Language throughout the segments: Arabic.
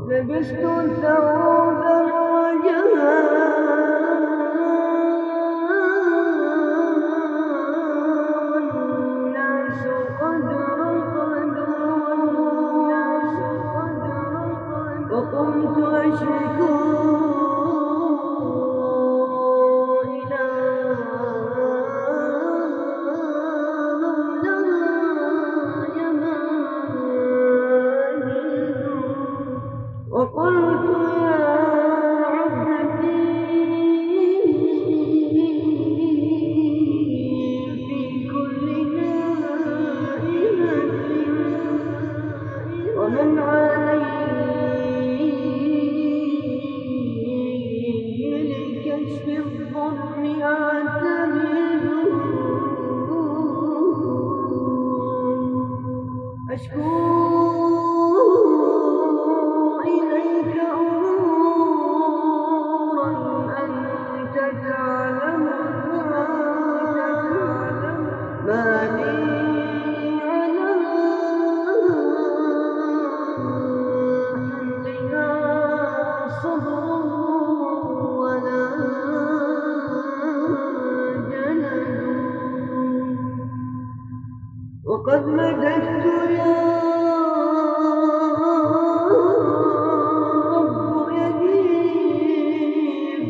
لبست ثوب الرجاء والناس قد رقدوا وقمت أشكو إلى مولاي وقلت يا عبدي في كل نائمة ومن علي لكشف الضر أعتمد أشكو إليك أمورا أنت تعلم ما لي على حملها صبر ولا جلد وقد مددت يا رب يدي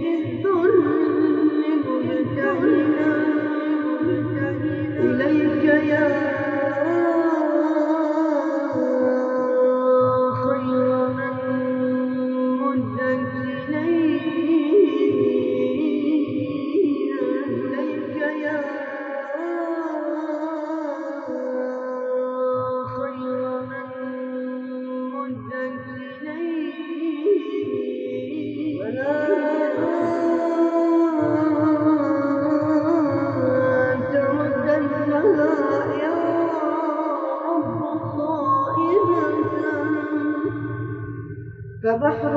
بالذل مبتهلا إليك يا خير من مدت إليك يا فبحر